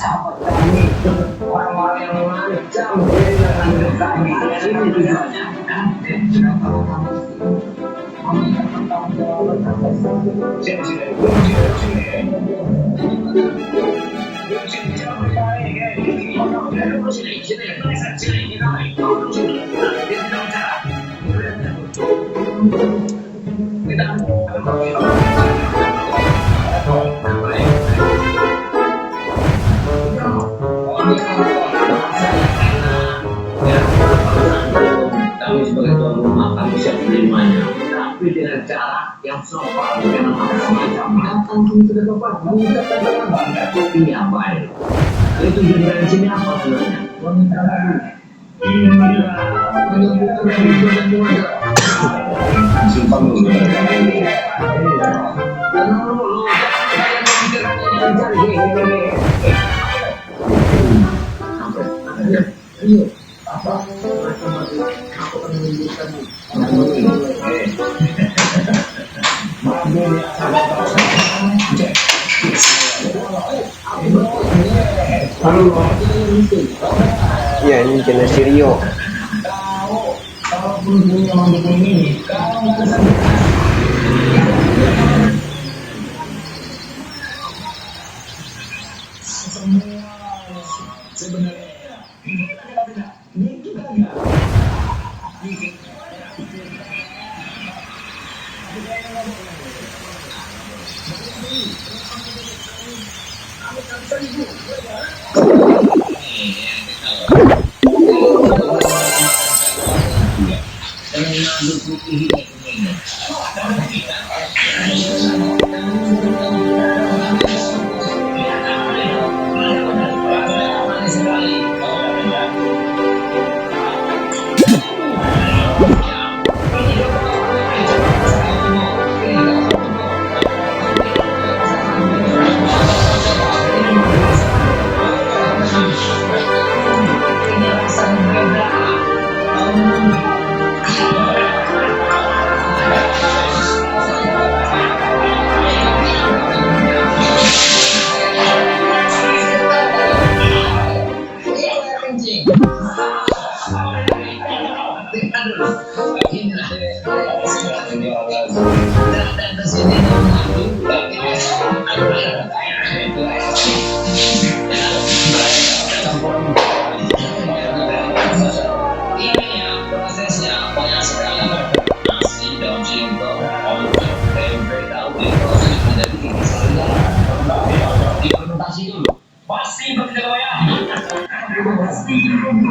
sahabat kami, orang-orang yang macam dengan kami. Ini tujuannya. Sudah tahu kamu. Kami akan bertanggung jawab atas sini. Kami sebagai tuan rumah kami siap menerimanya, tapi dengan cara yang sopan dengan macam datang kini sudah sopan, minta kata ini apa ya? Itu tujuan sini apa sebenarnya? Wanita lagi. Menyebutkan hidup dan keluarga. Simpan dulu. Tenang dulu. Ayo. Apa? Aku akan menunjukkanmu. Ya, ini jenis stereo. Kalau bunyinya mendukung ini, kalau nggak bisa semua sebenarnya ini kita nggak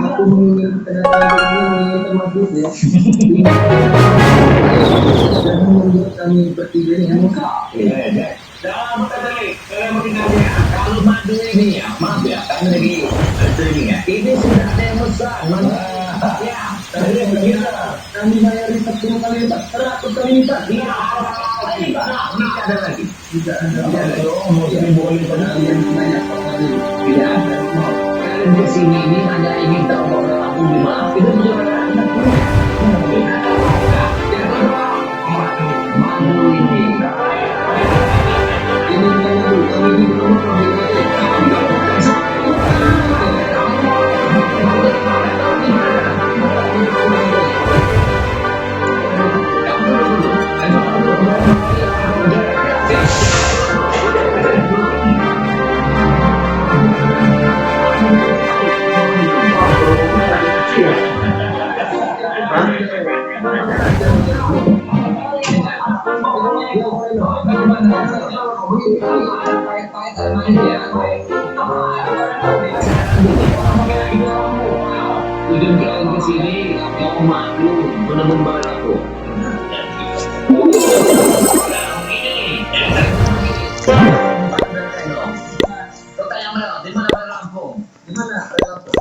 aku menginginkan termasuk ya. Jangan membuat kami bertiga ini emosi. Dalam kali kalau madu ini ya, maaf ya, kami lagi ini ya. Ini sudah ada yang pesan, ya. Kami bayar 40 kali lipat, 100 kali lipat. Iya, tidak ada lagi. Tidak ada. Oh, boleh benar yang banyak kali. Tidak ada. Kalian kesini ini hanya ingin tahu bahwa aku dimaaf itu jangan madu ini madu kami di rumah Tujuan kalian kesini mau madu menemukan balaku. Kota yang merah, di mana Lampung? Di mana Lampung?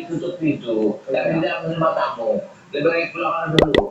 tutup pintu dan tidak menerima tamu. Lebih baik pulang dulu.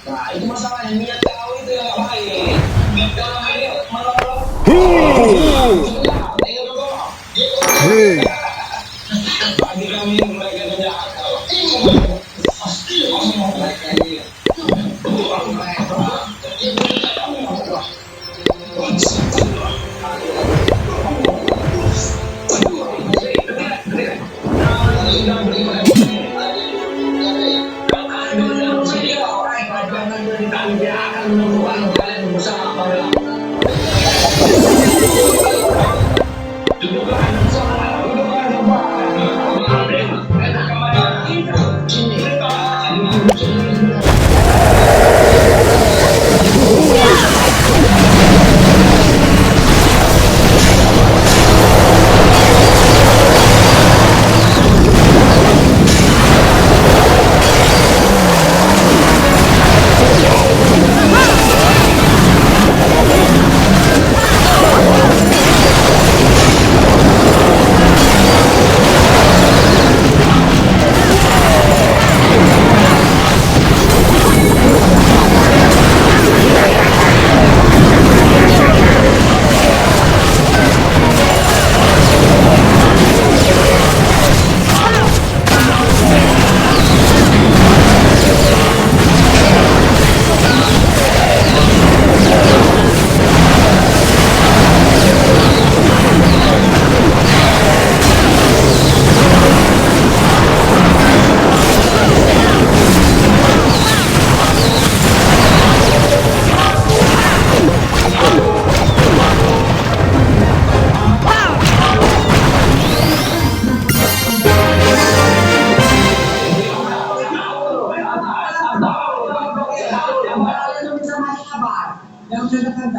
Nah, itu masalahnya niat kau itu yang nggak baik. Kalau ini bagi kami mereka penjahat. Dia akan menemukan kalian bersama pada duduklah bersama, duduklah bersama.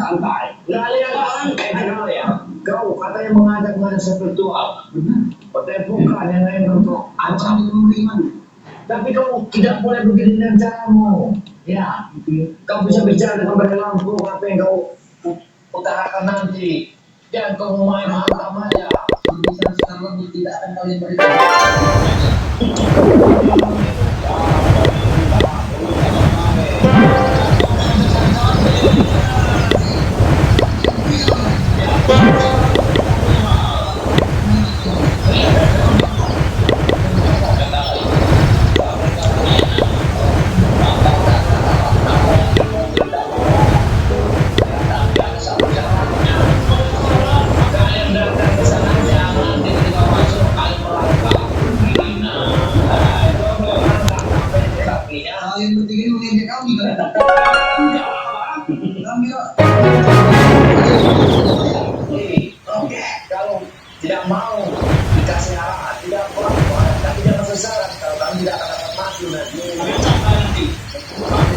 Santai. Kau katanya mengajak-ngajak virtual. Benar. Pertempuran Bukan yang lain untuk ancam pemerintahan. Tapi kamu tidak boleh begini dengan caramu. Ya, kamu bisa bicara dengan badan lampu apa yang kau utarakan nanti. Jangan kau main hantam aja. Bisa sekarang tidak akan kalian berikan. Kalian bertiga ini mengejek kami kan? Kami oke, kalau tidak mau dikasih arahan, tidak apa-apa, tapi jangan sesaran. Kalau kami tidak akan dapat maju nanti. Kalau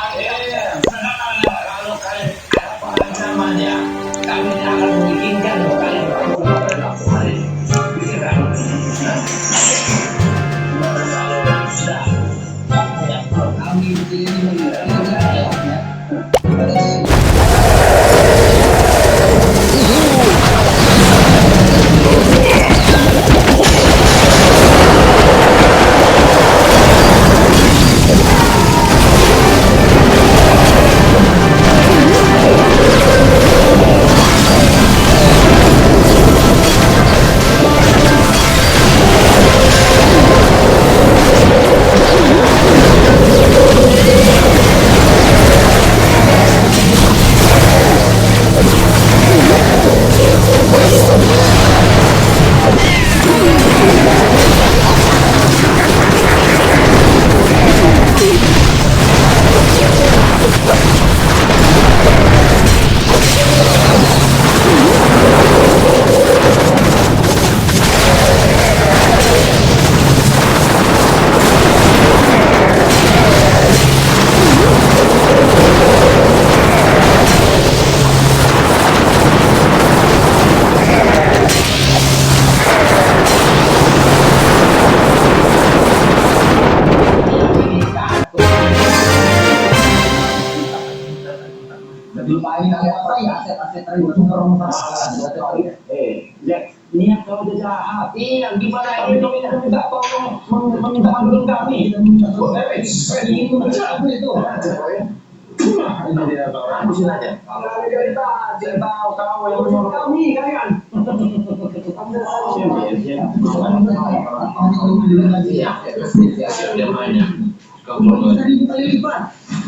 kalian ada ancamannya, kami tidak akan mengizinkan kalian niat kau itu jahat. Iya, gimana ini kau minta tolong meminta maafin kami? Itu berapa itu? Ini dia tahu. Habisin aja. Kalau dari tadi tahu kau yang menyuruh kami, kalian.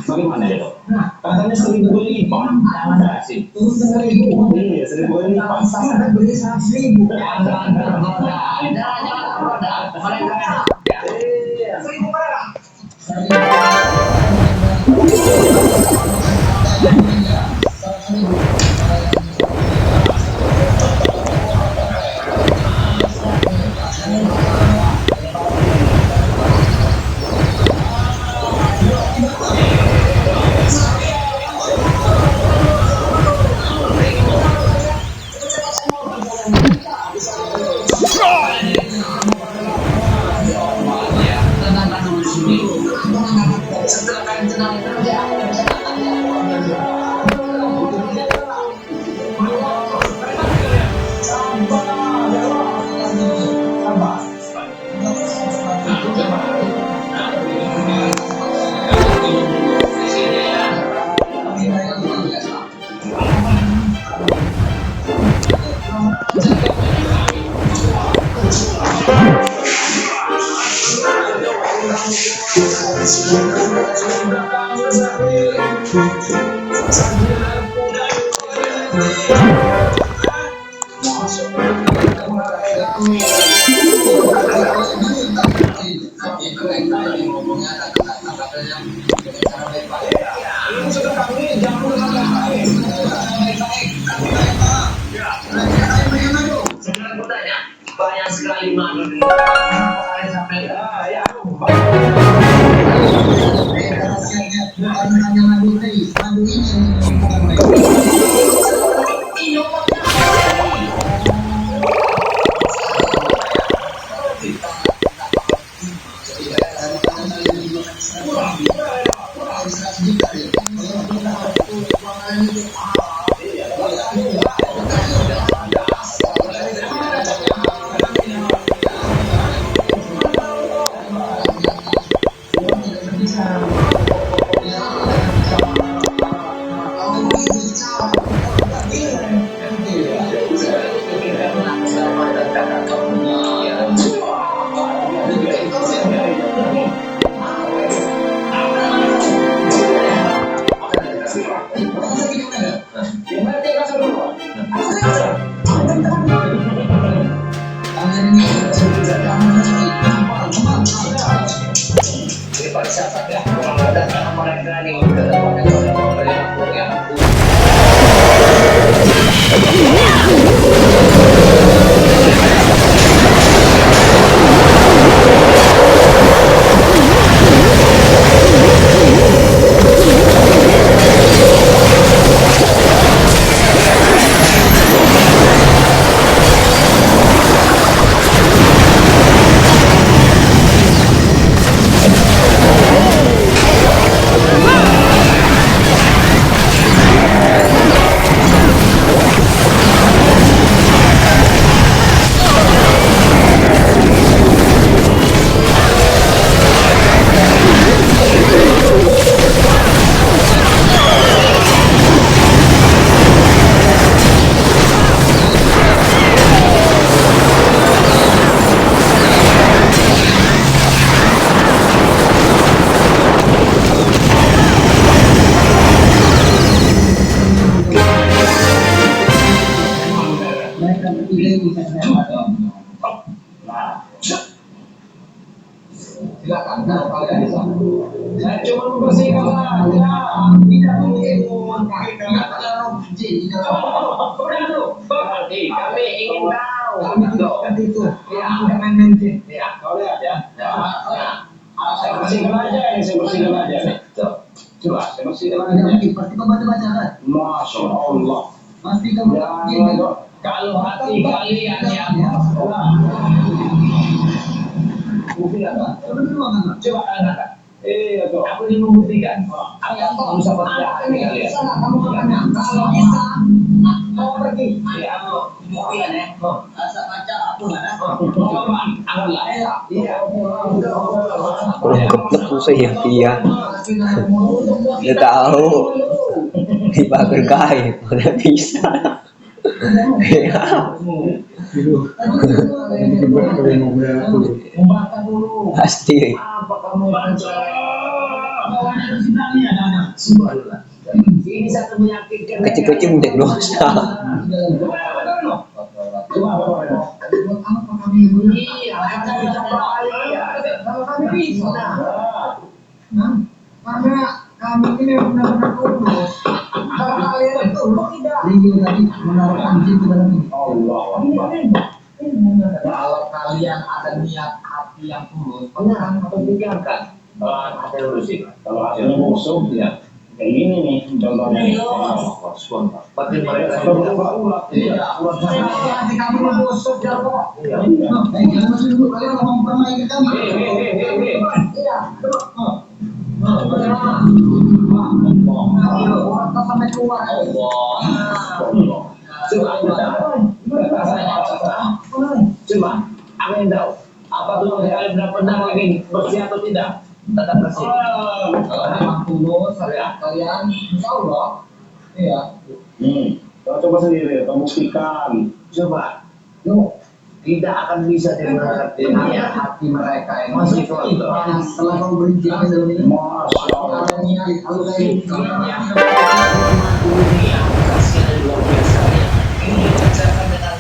Bagaimana ya, Dok? Katanya 1.000 lipat. Jangan sih. Turun ke 1.000. Iya, 1.000 lipat. Saya beli 100.000. Jangan tergoda. Jangan tergoda. Mereka. Iya. 1.000 perak. Banyak sekali madu sampai bukan hanya madu ini Silakan kalau kalian bisa. Saya cuma membersihkan saja, tidak mungkin meluangkan. Berarti kami ingin tahu. Kami tidak itu. Ya, main-main. Ya, kau lihat ya. Saya bersihkan aja, saya bersihkan aja. Coba, saya bersihkan aja. Pasti kau baca-baca kan? Masya Allah. Pasti kau baca. Kalau hati kalian yang coba anak. Aku ingin membuktikan. Aku bisa percaya kalian. Kamu makanya kalau bisa mau pergi. Ya, buktikan ya. Asa baca aku mana? Coba, anggaplah. Iya. Kurang kepet susah ya dia. Dia tahu dipakai kain, udah bisa. Pasti. Ini satu menyakitkan. Kecil-kecil menjadi dosa. Karena kami ini benar-benar tulus. Kalau kalian itu tidak. Tadi menaruh anjing ke dalam ini. Allah. Kalau kalian ada niat hati yang tulus, benar atau pikirkan. Ada bersih. Kalau hasilnya busuk, ya kayak gini nih contohnya. Pasti mereka berulang. Iya. Hati kamu busuk ya kok. Iya. Jangan masih dulu kalian ngomong permainkan kami. Iya. Sampai keluar. Coba, aku ingin tahu apa tuh kalian benar-benar lagi bersih atau tidak? Tetap bersih. Kalau memang tulus, kalian insya Allah, iya. Coba sendiri, kamu buktikan. Coba, yuk. Tidak akan bisa dimengerti hati mereka yang masih kotor. Setelah kau berikan dalam ini, Masya Allah. kalau saya dunia kasih luar biasa. Ini dikerjakan dengan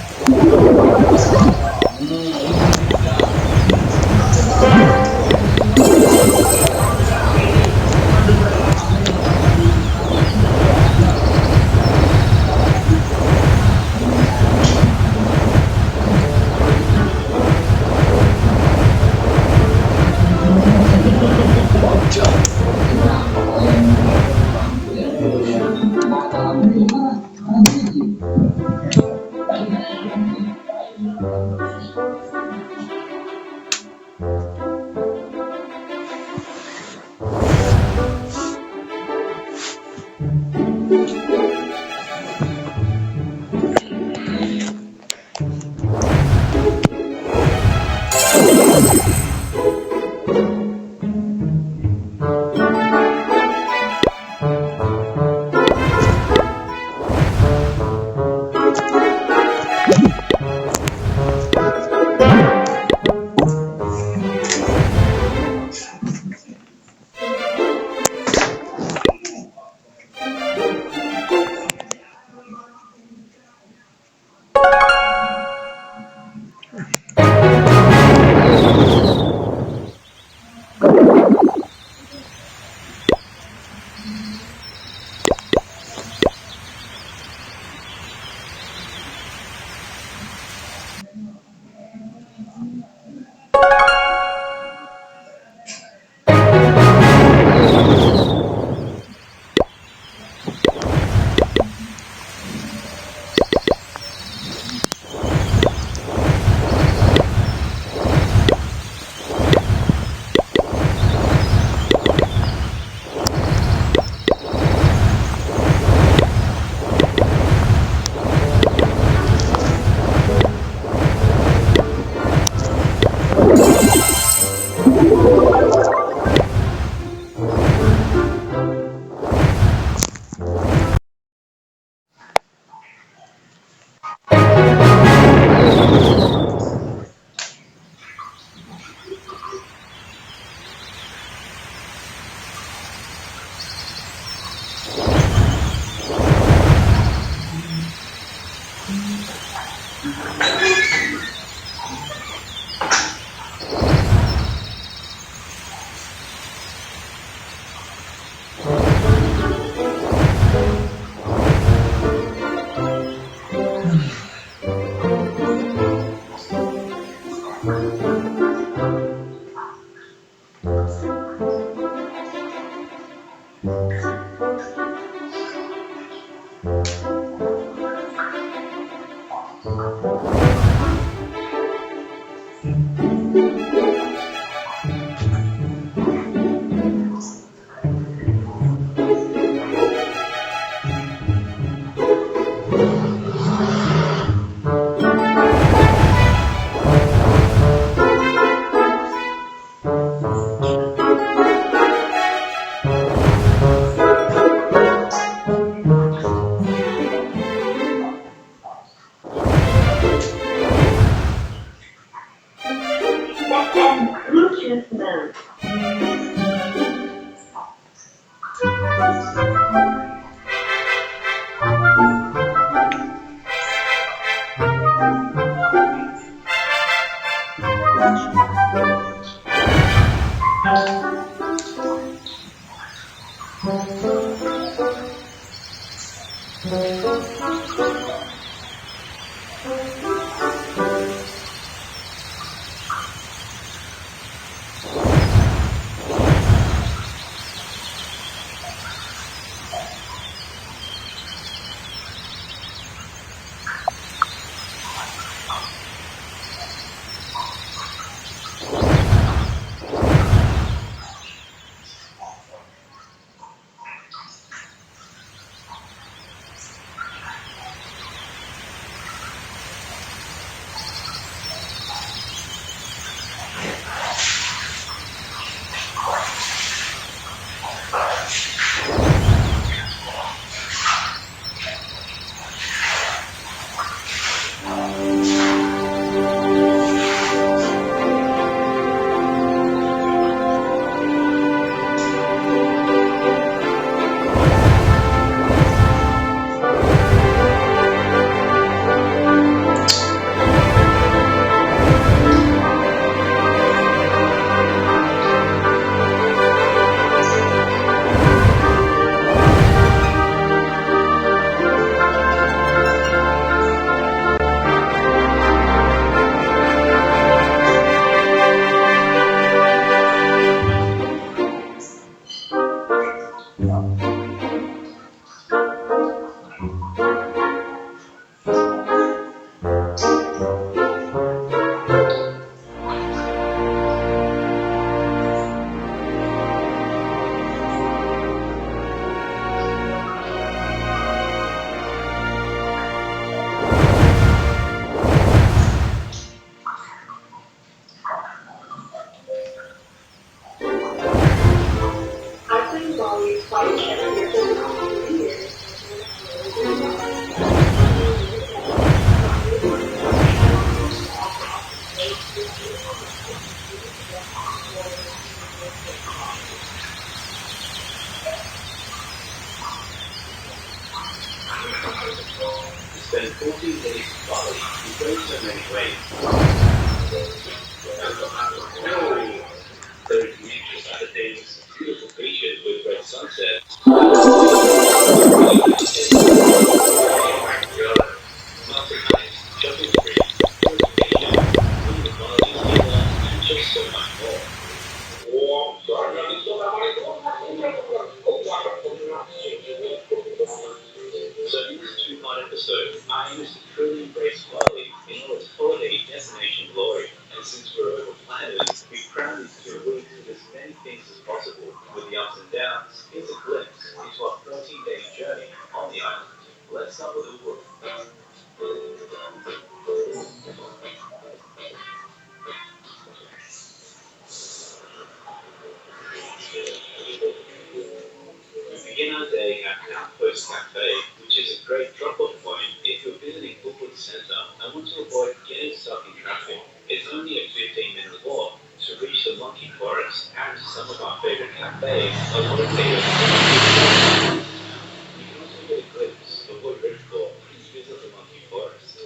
Bluetooth mode. Spend 14 days in Bali, you go so many ways. 30 beaches, other things, beautiful beaches with red sunsets. Mountain hikes, shopping streets, beautification, food in Bali, and just so much more. So in this two-part episode, I aim to truly embrace Bali in all its holiday destination glory. And since we're over planners, we crown these 2 weeks with as many things as possible. With the ups and downs, here's a glimpse into our 14-day journey on the island. Let's start with Ubud. We begin our day at Outpost Cafe, which is a great drop-off point if you're visiting Ubud Center and want to avoid getting stuck in traffic. It's only a 15-minute walk to reach the monkey forest and some of our favorite cafes, a lot of favorite. You can also get a glimpse of what we're for when you visit the monkey forest.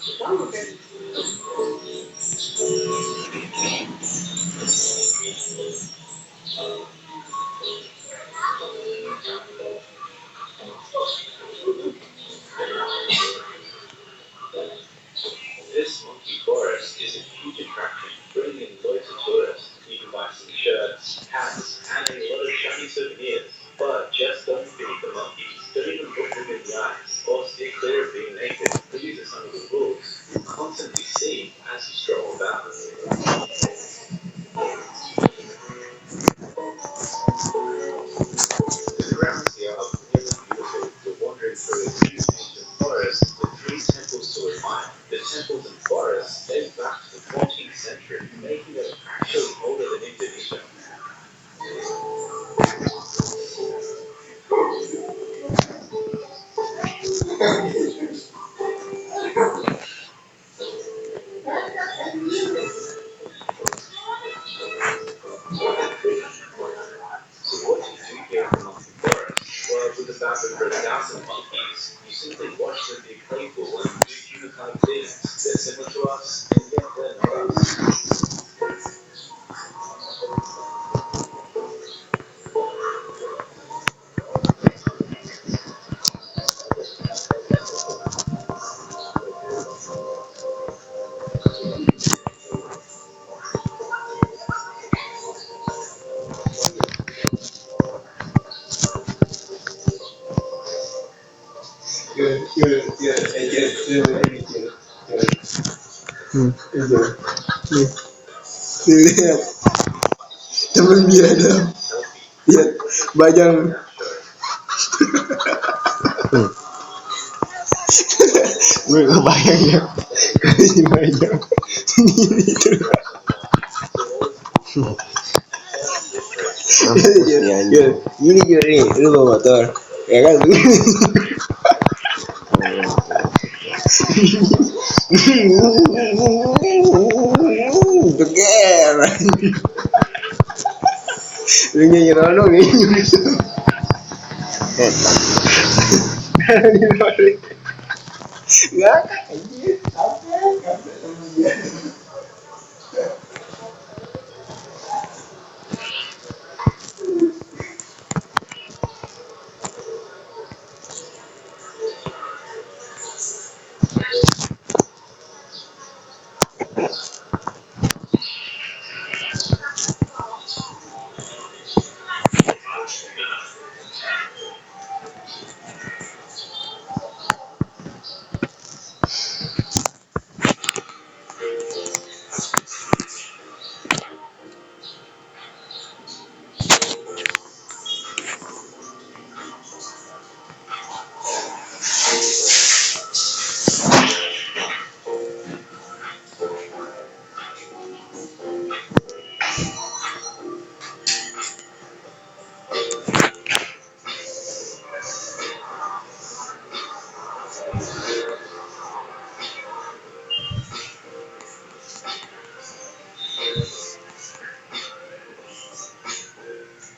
This monkey forest is a huge attraction, bringing in loads of tourists. You can buy some shirts, hats, and a lot of shiny souvenirs. But just don't feed the monkeys. Don't even look them in the eyes, or stay clear of being naked. These are some of the rules you constantly see as you stroll about. The grounds here are really beautiful. We're wandering through a huge ancient forest with three temples to admire. The temples and forests date back to the 14th century, making it actually older than Indonesia. So what do you do here in the monkey forest? Well, with about over 1,000 monkeys, you simply watch them be playful and do human-like things. They're similar to us, and yet they're not us. Lihat temen biadab, lihat bajang gue kebayang ya si bajang ini tuh gini juga nih lu bawa motor ya kan beger lu nyanyi rono nih nggak anjir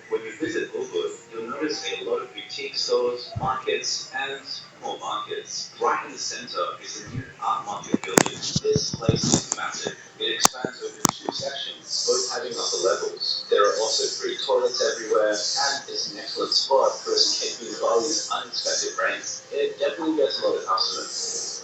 When you visit Ubud, you'll notice a lot of boutique stores, markets, and more markets. Right in the center is a new art market building. This place is massive. It expands over two sections, both having upper levels. There are also free toilets everywhere, and it's an excellent spot for escaping Bali's unexpected rain. It definitely gets a lot of customers.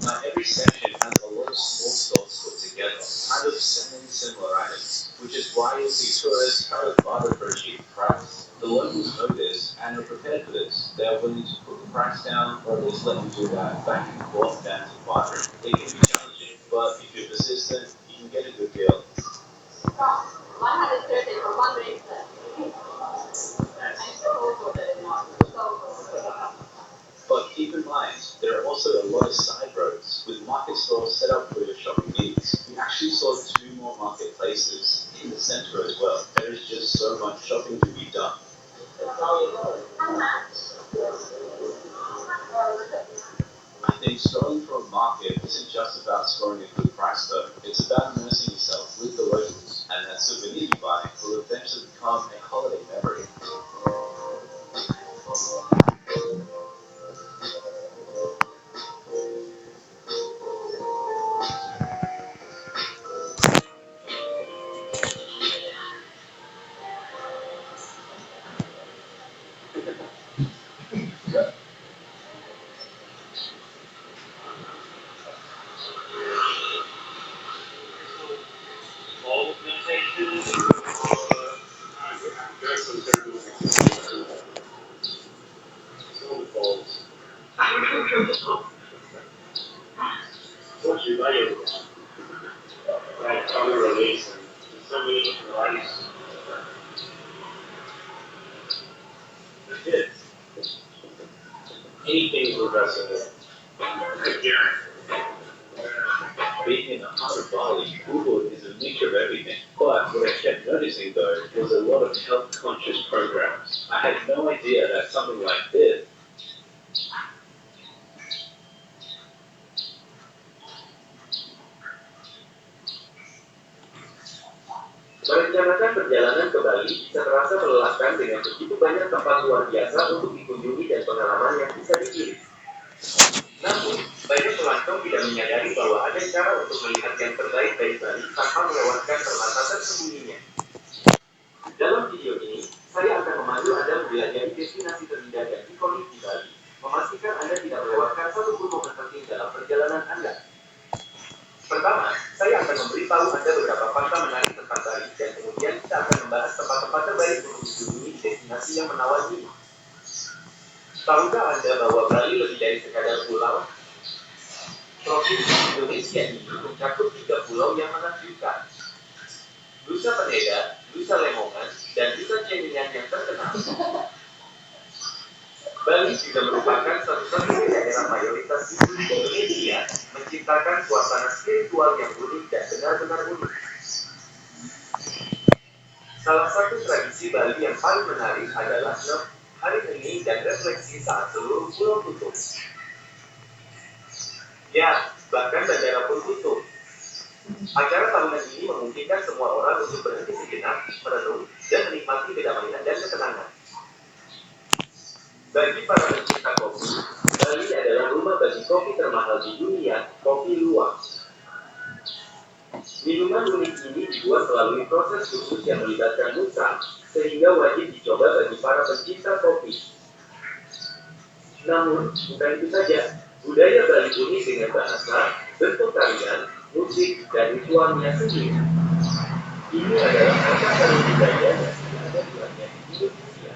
Now, every section has a lot of small stalls put together, kind of selling similar items, which is why you'll see tourists kind of barter for a cheap price. The locals know this and are prepared for this. They are willing to put the price down, or at least let you do that back and forth down to bartering. It can be challenging, but if you're persistent, you can get a good deal. But keep in mind, there are also a lot of side roads with market stalls set up for your shopping needs. We actually saw 2 more marketplaces in the center as well. There is just so much shopping to be done. I think strolling through a market isn't just about scoring a good price though. It's about immersing yourself with the locals, and that souvenir you buy will eventually become a holiday memory. Once you buy it, like color release and so many varieties. The kids, anything progressing it. Being in a heart of Bali, Google is a mixture of everything. But what I kept noticing though was a lot of health conscious programs. I had no idea that something like this. Merencanakan perjalanan ke Bali bisa terasa melelahkan dengan begitu banyak tempat luar biasa untuk dikunjungi dan pengalaman yang bisa dipilih. Namun, banyak pelancong tidak menyadari bahwa ada cara untuk melihat yang terbaik dari Bali tanpa melewatkan permata tersembunyinya. Dalam video ini, saya akan memandu Anda menjelajahi destinasi terindah dan ikonik di Bali, memastikan Anda tidak melewatkan satupun momen penting dalam perjalanan Anda. Pertama, saya akan memberitahu Anda beberapa fakta menarik tentang Bali dan kemudian kita akan membahas tempat-tempat terbaik untuk dikunjungi di destinasi yang menawan ini. Tahukah Anda bahwa Bali lebih dari sekadar pulau? Provinsi Indonesia ini mencakup 3 pulau yang menakjubkan. Nusa Penida, Nusa Lemongan, dan Nusa Ceningan yang terkenal. Bali juga merupakan satu-satunya daerah mayoritas Hindu di Indonesia, menciptakan suasana spiritual yang unik dan benar-benar unik. Salah satu tradisi Bali yang paling menarik adalah hari ini dan refleksi saat seluruh pulau tutup. Ya, bahkan bandara pun tutup. Acara tahunan ini memungkinkan semua orang untuk berhenti sejenak, merenung, dan menikmati kedamaian dan ketenangan. Bagi para pencinta kopi, Bali adalah rumah bagi kopi termahal di dunia, kopi luwak. Minuman unik ini dibuat melalui proses khusus yang melibatkan musang, sehingga wajib dicoba bagi para pencinta kopi. Namun, bukan itu saja. Budaya Bali unik dengan bahasa, bentuk tarian, musik, dan ritualnya sendiri. Ini adalah asal budaya yang ada di banyak Indonesia.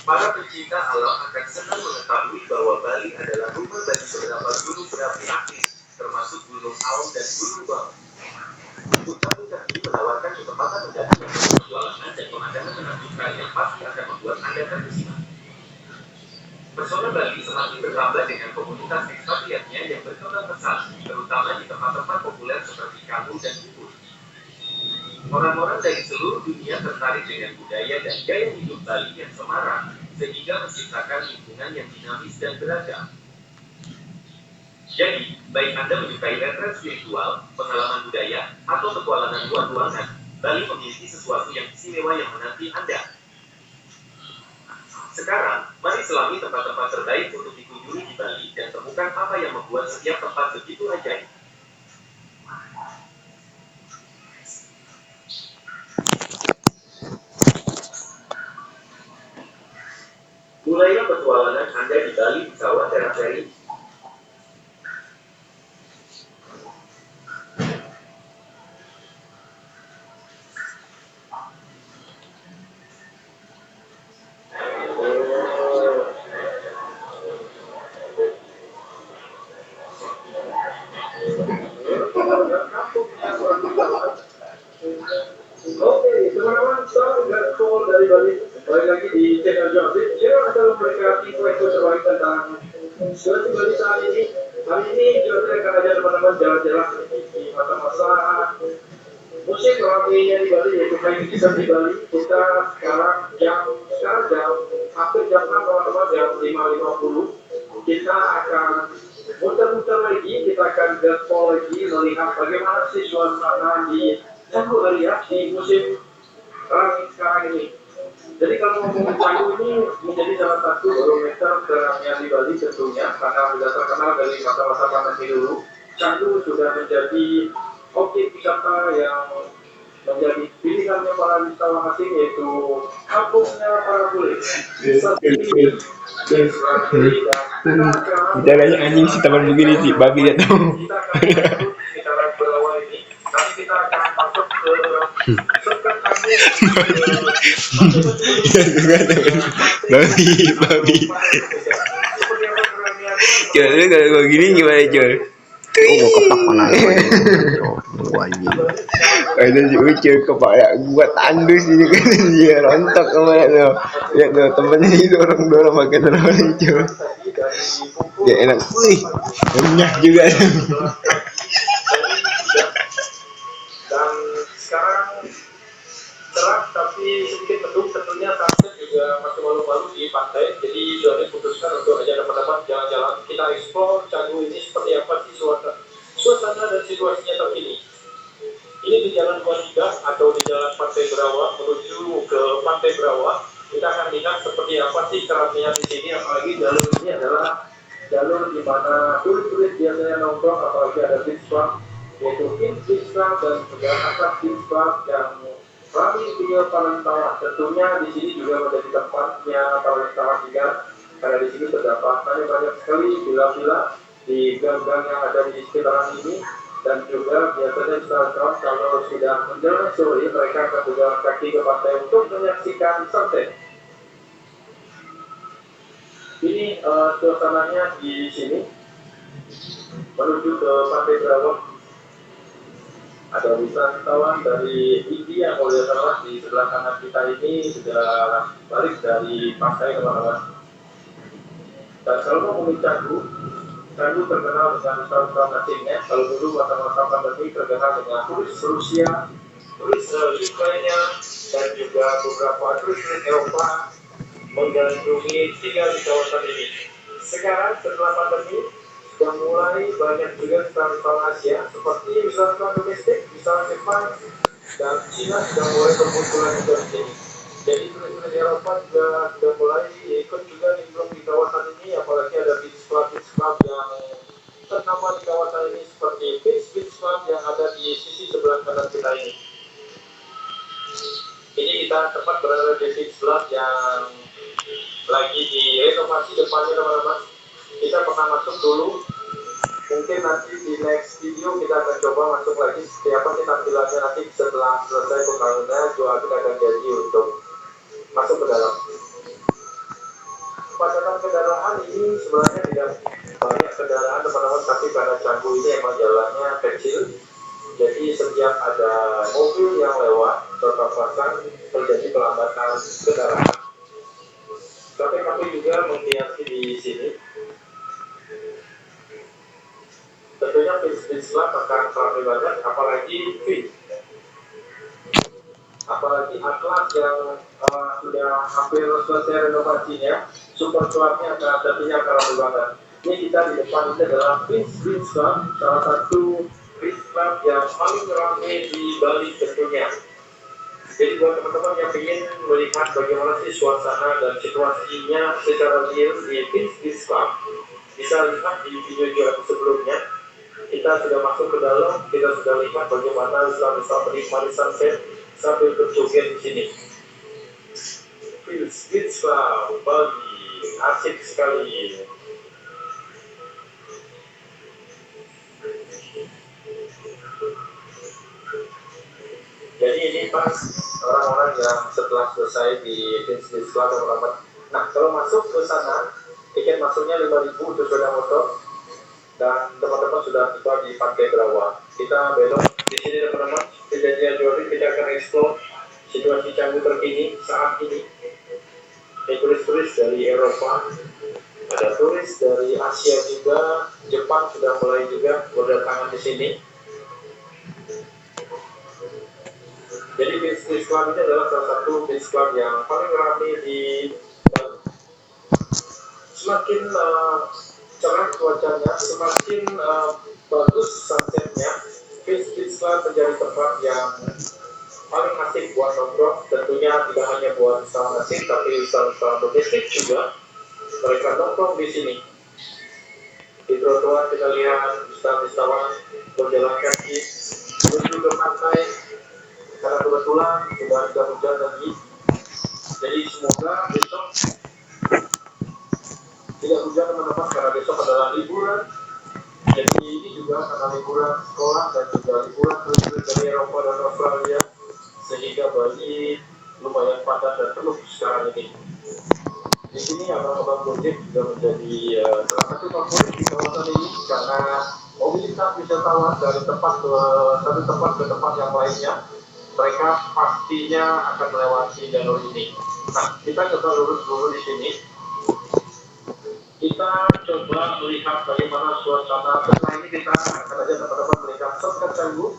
Para pencinta alam akan senang mengetahui bahwa Bali adalah rumah bagi beberapa gunung berapi aktif, termasuk Gunung Aung dan Gunung Bawah. Puncak-puncak ini menawarkan kesempatan mendaki yang penuh petualangan dan pemandangan menakjubkan yang pasti akan membuat Anda terkesima. Pesona Bali semakin bertambah dengan komunitas ekspatriatnya yang berkembang pesat, terutama di tempat-tempat populer seperti Kamu dan Ubud. Orang-orang dari seluruh dunia tertarik dengan budaya dan gaya hidup Bali yang semarak, sehingga menciptakan lingkungan yang dinamis dan beragam. Jadi, baik Anda menyukai retret spiritual, pengalaman budaya, atau petualangan luar ruangan, Bali memiliki sesuatu yang istimewa yang menanti Anda. Sekarang, mari selami tempat-tempat terbaik untuk dikunjungi di Bali dan temukan apa yang membuat setiap tempat begitu ajaib. Mulailah petualangan Anda di Bali di Kawah Teraseri. Oke, teman-teman, sekarang udah call dari Bali. Balik lagi di channel Jangan. Jangan asal mereka info terbaik tentang situasi Bali saat ini. Hari ini Jangan akan ajak teman-teman jalan-jalan di masa-masa musim ramainya di Bali, yaitu kayak di Bali. Kita sekarang jam hampir jam 6 teman-teman, jam 5.50. Kita akan muter-muter lagi, kita akan gaspol lagi melihat bagaimana sih suasana di Canggu Alias di musim ramai sekarang ini. Jadi kalau ngomongin Canggu ini menjadi salah satu barometer terangnya di Bali tentunya, karena sudah terkenal dari masa-masa pandemi dulu. Canggu sudah menjadi objek wisata yang menjadi pilihannya para wisatawan asing, yaitu kampungnya para bule. Caranya anjing sih taman begini sih, babi dia tahu. Kita akan berawal ini. Nanti kita akan masuk ke sekat Babi. seperti apa Jol, lu kalau gua gini gimana Jol? Oh, gua kepak mana lu? Gua anjing. Ada si Ucil kepala gua tandus ini kan dia rontok kemana tuh. Lihat tuh temennya ini dorong pakai terlalu Jol. Dia enak, wih, renyah juga. Dan sekarang cerah tapi sedikit mendung, tentunya sunset juga masih malu-malu di pantai. Jadi sudah diputuskan untuk ajak teman-teman jalan-jalan, kita eksplor Canggu ini seperti apa sih suasana dan situasinya terkini. Ini di Jalan 23 atau di Jalan Pantai Berawak menuju ke Pantai Berawak. Kita akan lihat seperti apa sih keramaian di sini, apalagi jalur ini adalah jalur di mana turis-turis biasanya nongkrong, apalagi ada beach club, yaitu beach club dan juga akad beach club yang ramai punya para. Tentunya di sini juga menjadi tempatnya para wisatawan tinggal, karena di sini terdapat banyak sekali villa-villa di gang-gang yang ada di sekitaran ini. Dan juga biasanya wisatawan kalau sudah menjelang sore mereka akan berjalan kaki ke pantai untuk menyaksikan sunset. Ini suasananya di sini menuju ke Pantai Berawak. Ada wisatawan dari India kalau tidak salah di sebelah kanan kita ini sudah balik dari pantai teman-teman. Dan kalau ngomongin Canggu terkenal dengan wisatawan asingnya. Kalau dulu masa-masa pandemi terkenal dengan turis Rusia, turis Ukraina, dan juga beberapa turis Eropa menggandrungi tinggal di kawasan ini. Sekarang setelah pandemi sudah mulai banyak juga wisatawan Asia seperti wisatawan domestik, wisatawan Jepang dan Cina sudah mulai bermunculan juga di sini. Jadi turis-turis Eropa juga sudah mulai ikut juga nimbrung di kawasan ini, apalagi ada beach club yang ternama di kawasan ini seperti beach club yang ada di sisi sebelah kanan kita ini. Ini kita tepat berada di beach club yang lagi direnovasi depannya teman-teman. Kita pernah masuk dulu, mungkin nanti di next video kita akan coba masuk lagi seperti apa sih tampilannya nanti setelah selesai pembangunan. Juga kita akan janji untuk masuk ke dalam. Kepadatan kendaraan ini sebenarnya tidak banyak kendaraan teman-teman, tapi karena Canggu ini emang jalannya kecil, jadi setiap ada mobil yang lewat berpapasan terjadi pelambatan kendaraan. Tapi kami juga menghiasi di sini. Tentunya bis akan ramai banget, apalagi Atlas yang sudah hampir selesai renovasinya, super clubnya tentunya akan ramai banget. Ini kita di depan ini adalah Beach Club, salah satu beach club yang paling ramai di Bali tentunya. Jadi buat teman-teman yang ingin melihat bagaimana sih suasana dan situasinya secara real di Beach Club, bisa lihat di video sebelumnya. Kita sudah masuk ke dalam, kita sudah lihat bagaimana bisa menikmati sunset sambil berjoget di sini. Beach Club Bali, asik sekali. Jadi ini pas orang-orang yang setelah selesai di Beach Club teman-teman. Nah, kalau masuk ke sana, tiket masuknya 5.000 untuk sepeda motor. Dan teman-teman sudah tiba di Pantai Berawak. Kita belok di sini teman-teman. Kejadian Jody kita akan eksplor situasi Canggu terkini saat ini. Ada turis-turis dari Eropa, ada turis dari Asia juga, Jepang sudah mulai juga berdatangan di sini. Jadi beach club ini adalah salah satu beach club yang paling ramai di Bali. Semakin cerah cuacanya, semakin bagus sunsetnya, beach club menjadi tempat yang paling asik buat nongkrong. Tentunya tidak hanya buat wisatawan asing, tapi wisatawan domestik juga mereka nongkrong di sini. Di trotoar kita lihat wisatawan berjalan kaki menuju ke pantai, karena kebetulan sudah ada hujan lagi. Jadi semoga besok tidak hujan teman-teman, karena besok adalah liburan. Jadi ini juga karena liburan sekolah dan juga liburan turis dari Eropa dan Australia, sehingga Bali lumayan padat dan penuh sekarang ini. Di sini abang-abang Gojek juga menjadi salah satu favorit di kawasan ini karena mobilitas wisatawan dari tempat ke satu tempat ke tempat yang lainnya, mereka pastinya akan melewati jalur ini. Nah, kita coba lurus dulu di sini. Kita coba melihat bagaimana suasana. Setelah ini kita akan ajak teman-teman melihat shortcut Canggu.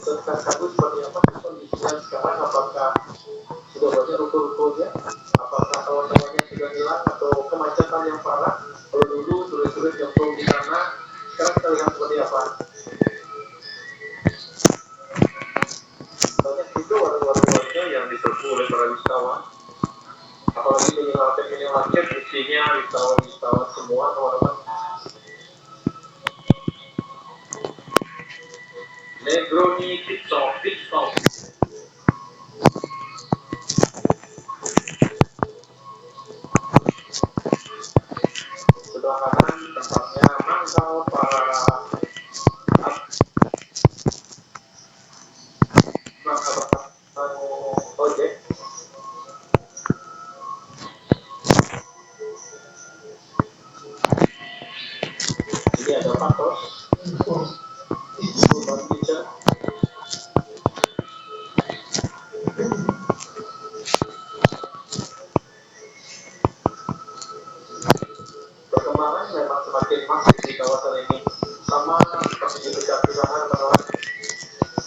Shortcut Canggu seperti apa kondisinya sekarang, apakah sudah banyak ruko-rukonya, apakah kawan-kawannya sudah hilang atau kemacetan yang parah. Kalau dulu turis-turis yang belum di sana, sekarang kita lihat seperti apa. Banyak juga warung-warung warga yang diserbu oleh para wisatawan. Apalagi minimarket isinya wisatawan semua, teman-teman. Negroni pit stop. Sebelah kanan tempatnya mangkal para ojek. Ini ada patos, lubang kitchen. Perkembangan memang semakin masif di kawasan ini, sama seperti di dekat di sana, teman-teman.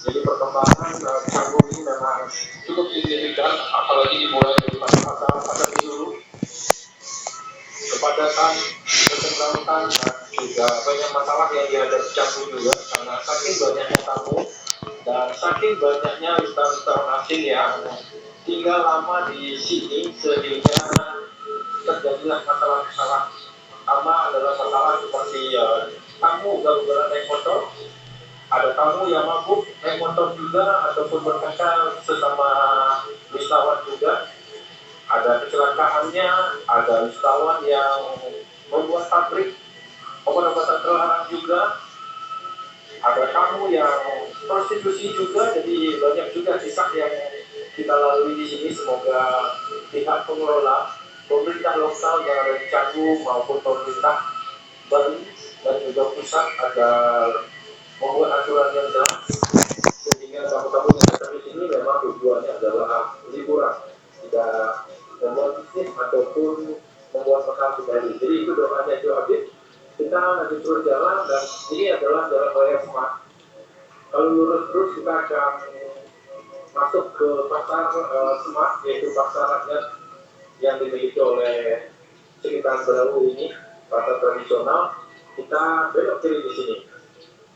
Jadi perkembangan Canggu ini memang cukup signifikan, apalagi dimulai dari masa pandemi dulu. Kepadatan, kesenjangan, dan juga banyak masalah yang dihadapi Canggu juga karena saking banyaknya tamu dan saking banyaknya wisatawan asing yang tinggal lama di sini, sehingga terjadilah masalah-masalah. Pertama adalah masalah seperti tamu ugal-ugalan naik motor, ada tamu yang mabuk naik motor juga ataupun bertengkar sesama wisatawan juga. Ada kecelakaannya, ada wisatawan yang membuat pabrik obat-obatan terlarang juga. Ada tamu yang prostitusi juga, jadi banyak juga kisah yang kita lalui di sini. Semoga pihak pengelola, pemerintah lokal yang ada di Canggu maupun pemerintah Bali dan juga pusat agar membuat aturan yang jelas sehingga tamu-tamu yang datang di sini memang tujuannya adalah liburan, tidak membuat bisnis ataupun membuat masalah pribadi. Jadi itu doanya itu habis. Kita nanti terus jalan dan ini adalah jalan raya Smart. Kalau lurus terus kita akan masuk ke pasar Smart, yaitu pasar rakyat yang dimiliki oleh sekitar Terbaru ini, pasar tradisional. Kita belok kiri di sini.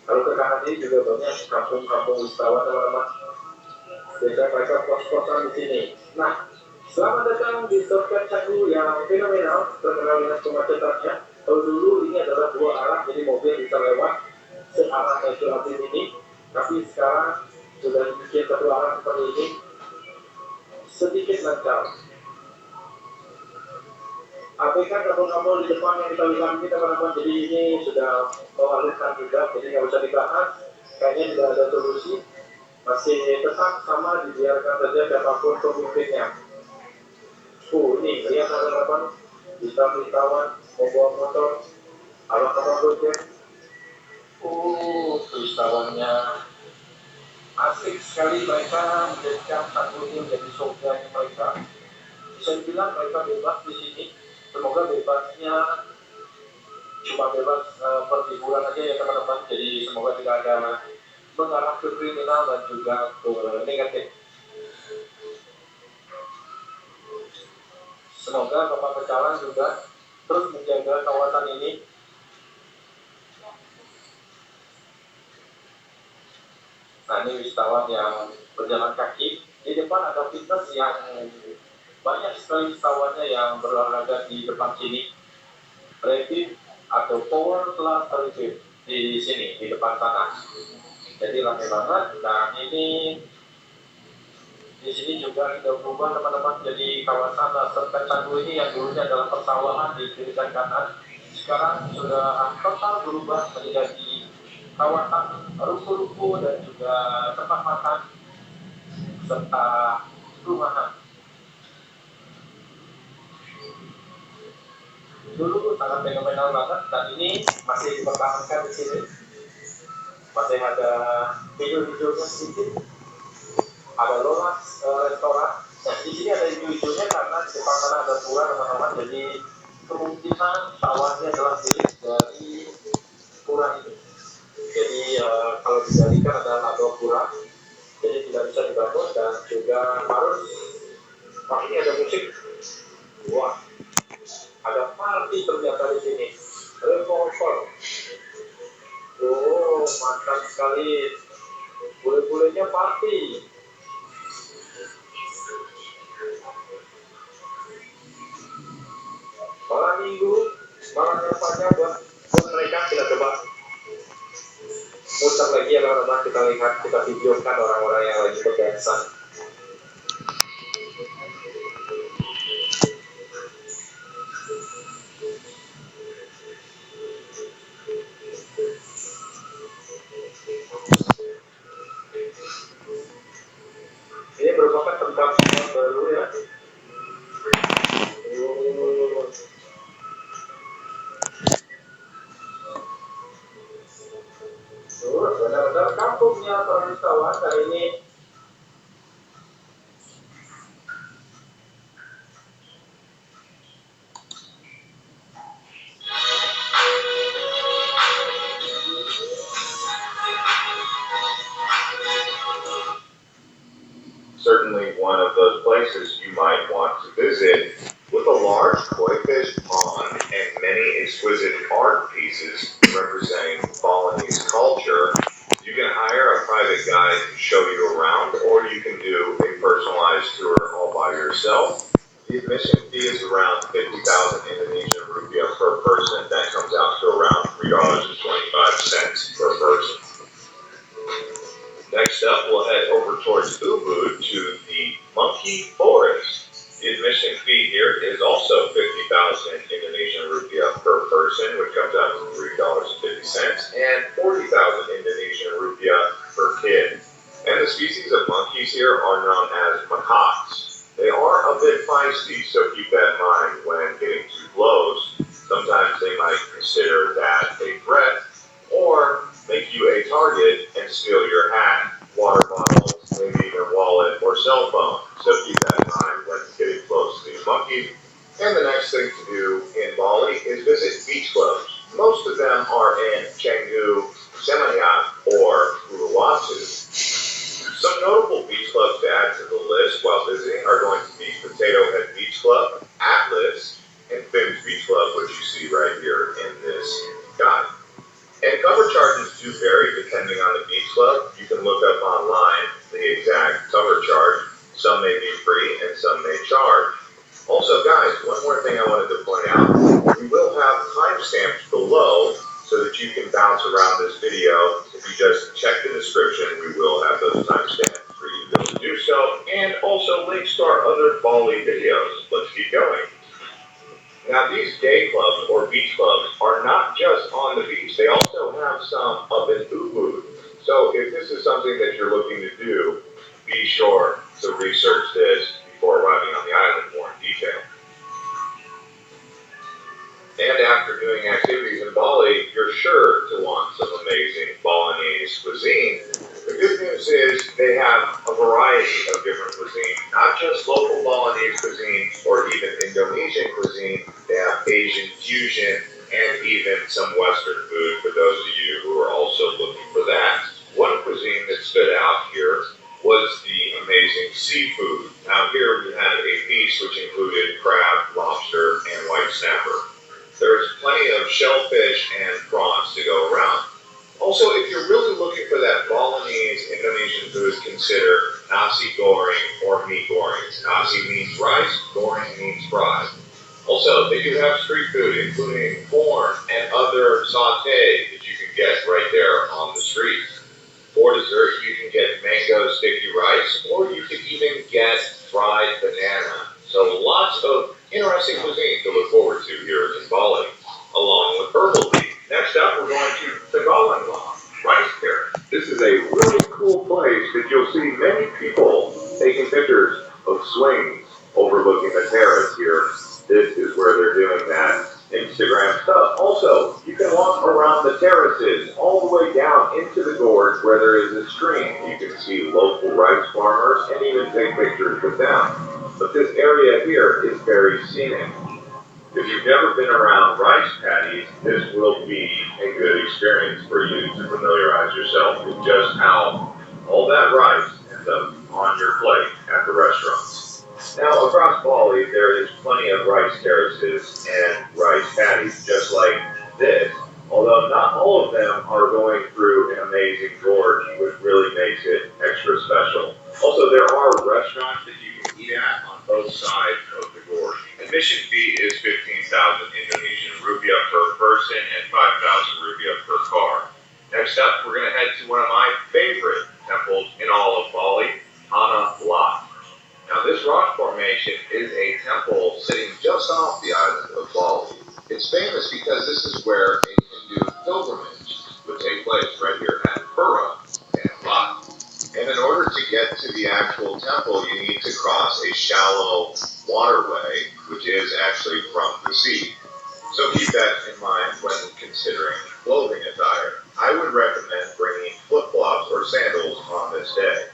Kalau ke kanan ini juga banyak kampung-kampung wisatawan, teman-teman. Biasanya mereka kos-kosan di sini. Nah, selamat datang di shortcut Canggu yang fenomenal, terkenal dengan kemacetannya. Kalau dulu ini adalah dua arah, jadi mobil bisa lewat searah menuju habis ini. Tapi sekarang sudah dibikin satu arah seperti ini, sedikit lancar. APK kabel-kabel di depan yang kita lihat ini, teman-teman, jadi ini sudah mewalutkan juga, jadi nggak usah dibahas, kayaknya tidak ada solusi, masih tetap sama, dibiarkan saja siapapun pemimpinnya. Ini lihat teman-teman, bisa wisatawan membawa motor, abang-abang Gojek. Wisawannya asik sekali, mereka menjadikan Canggu ini menjadi surganya mereka. Bisa dibilang mereka bebas di sini. Semoga bebasnya cuma bebas perliburan aja ya, teman-teman. Jadi semoga tidak ada mengarah ke kriminal dan juga ke negatif. Semoga Bapak Pecalang juga terus menjaga kawasan ini. Nah, ini wisatawan yang berjalan kaki. Di depan ada fitness yang banyak sekali wisatawan yang berolahraga di depan sini. Rapid atau power class rapid di sini, di depan sana. Jadi ramai banget. Dan ini di sini juga kita berubah, teman-teman, jadi kawasan serta Canggu ini yang dulunya adalah persawahan di kiri dan kanan, sekarang sudah total berubah menjadi kawasan ruko-ruko dan juga tempat makan serta rumahan. Dulu sangat fenomenal banget, dan ini masih dipertahankan di sini. Masih ada hijau-hijaunya sedikit. Ada lolas restoran. Nah, di sini ada hijau-hijaunya karena di depan sana ada pura teman-teman. Jadi kemungkinan sawahnya adalah milik dari pura ini. Jadi kalau dijadikan adalah dua pura, jadi tidak bisa dibangun dan juga harus. Wah, ini ada musik. Wah, ada party ternyata di sini. Revolver. Oh, mantap sekali. Bule-bulenya party. Malam minggu, malam yang panjang buat mereka. Kita coba muter lagi ya teman-teman. Kita lihat, kita videokan orang-orang yang lagi berdansa. Ini merupakan tempat baru ya. Benar-benar kampungnya para wisatawan kali ini. Certainly one of those places you might want to visit, with a large koi fish pond and many exquisite art pieces representing Balinese culture. You can hire a private guide to show you around, or you can do a personalized tour all by yourself. The admission fee is around 50,000 Indonesian rupiah per person. That comes out to around $3.25 per person. Next up, we'll head over towards Ubud to the Monkey Forest. The admission fee here is also 50,000 Indonesian rupiah per person, which comes out to $3.50, and 40,000 Indonesian rupiah per kid. And the species of monkeys here are known as macaques. They are a bit feisty, so keep that in mind when getting too close. Sometimes they might consider that a threat, or make you a target and steal your hat, water bottles, maybe even wallet or cell phone. So keep that in mind when getting close to these monkeys. And the next thing to do in Bali is visit beach clubs. Most of them are in Canggu, SEMUANYA, or Uluwatu. Some notable beach clubs to add to the list while visiting are going to be Potato Head Beach Club, Atlas, and Finn's Beach Club, which you see right here in this guide. And cover charges do vary depending on the beach club. You can look up online the exact cover charge. Some may be free and some may charge. Also, guys, one more thing I wanted to point out. We will have timestamps below so that you can bounce around this video. If you just check the description, we will have those timestamps for you to be able to do so. And also links to our other Bali videos. Let's keep going. Now, these day clubs or beach clubs are not just on the beach. They also have some up in Ubud. So if this is something that you're looking to do, be sure to research this before arriving on the island more in detail. And after doing activities in Bali, you're sure to want some amazing Balinese cuisine. The good news is they have a variety of different cuisine, not just local Balinese cuisine or even Indonesian cuisine. They have Asian fusion and even some Western food for those of you who are also looking for that. One cuisine that stood out here was the amazing seafood. Now here we had a feast which included crab, lobster, and white snapper. There's plenty of shellfish and prawns to go around. Also, if you're really looking for that Balinese Indonesian food, consider nasi goreng or mie goreng. Nasi means rice, goreng means fried. Also, they do have street food, including corn and other sauté that you can get right there on the street. For dessert, you can get mango sticky rice, or you can even get fried banana. So lots of interesting cuisine to look forward to here in Bali, along with herbal tea. Next up, we're going to KAWAN rice carrot. This is a really cool place that you'll see many people taking pictures of swings overlooking the terrace here. This is where they're doing that. And Also, you can walk around the terraces all the way down into the gorge where there is a stream. You can see local rice farmers and even take pictures with them. But this area here is very scenic. If you've never been around rice paddies, this will be a good experience for you to familiarize yourself with just how all that rice ends up on your plate at the restaurants. Now, across Bali, there is plenty of rice terraces and rice paddies just like this, although not all of them are going through an amazing gorge, which really makes it extra special. Also, there are restaurants that you can eat at on both sides of the gorge. Admission fee is 15,000 Indonesian rupiah per person and 5,000 rupiah per car. Next up, we're going to head to one of my favorite temples in all of Bali, Hana Lot. Now, this rock formation is a temple sitting just off the island of Bali. It's famous because this is where a Hindu pilgrimage would take place, right here at Pura and Lot. And in order to get to the actual temple, you need to cross a shallow waterway, which is actually from the sea. So keep that in mind when considering clothing attire. I would recommend bringing flip-flops or sandals on this day.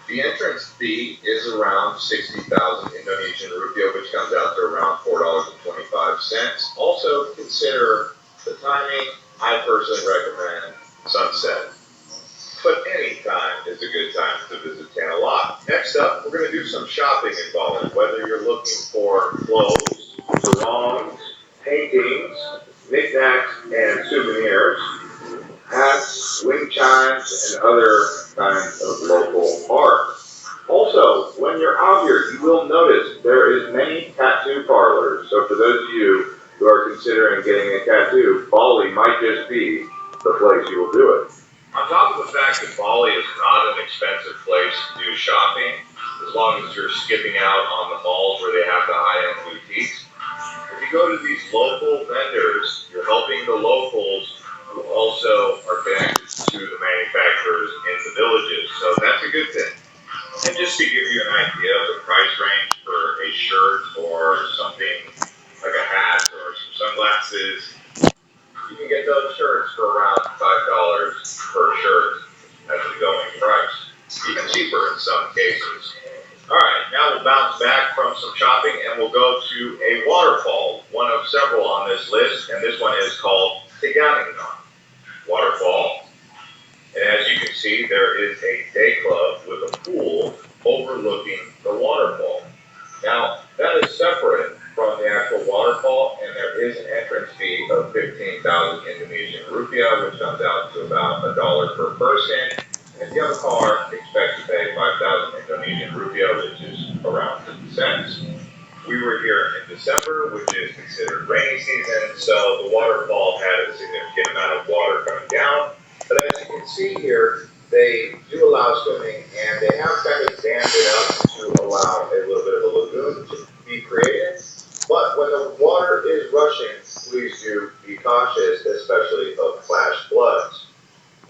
The entrance fee is around 60,000 Indonesian rupiah, which comes out to around $4.25. Also consider the timing. I personally recommend sunset. But any time is a good time to visit Hana Lot. Next up, we're going to do some shopping in Bali. Whether you're looking for clothes, sarongs, paintings, knickknacks, and souvenirs, hats, wind chimes, and other kinds of local art. Also, when you're out here, you will notice there is many tattoo parlors. So for those of you who are considering getting a tattoo, Bali might just be the place you will do it. On top of the fact that Bali is not an expensive place to do shopping, as long as you're skipping out on the malls where they have the high-end boutiques, if you go to these local vendors, you're helping the locals who also are connected to the manufacturers in the villages. So that's a good thing. And just to give you an idea of the price range for a shirt or something like a hat or some sunglasses, you can get those shirts for around $5 per shirt as the going price. Even cheaper in some cases. Alright, now we'll bounce back from some shopping and we'll go to a waterfall, one of several on this list, and this one is called Jangan waterfall. And as you can see, there is a day club with a pool overlooking the waterfall. Now, that is separate from the actual waterfall, and there is an entrance fee of 15,000 Indonesian rupiah, which comes out to about $1 per person. And if you have a car, expect to pay 5,000 Indonesian rupiah, which is around 50 cents. We were here in December, which is considered rainy season, so the waterfall had a significant amount of water coming down. But as you can see here, they do allow swimming, and they have kind of dammed it up to allow a little bit of a lagoon to be created. But when the water is rushing, please do be cautious, especially of flash floods.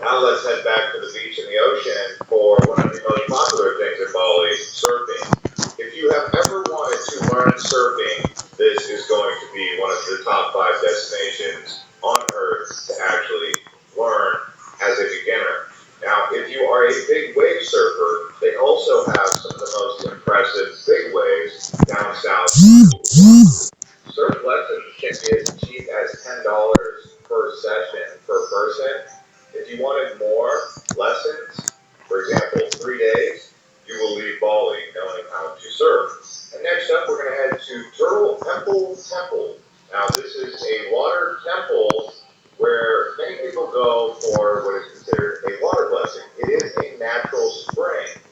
Now let's head back to the beach and the ocean for one of the most popular things in Bali, surfing. If you have ever wanted to learn surfing, this is going to be one of the top 5 destinations on Earth to actually learn as a beginner. Now, if you are a big wave surfer, they also have some of the most impressive big waves down south. Surf lessons can be as cheap as $10 per session per person. If you wanted more lessons, for example, 3 days, you will leave Bali knowing how to surf. And next up, we're going to head to Turtle Temple. Now, this is a water temple where many people go for what is considered a water blessing. It is a natural spring.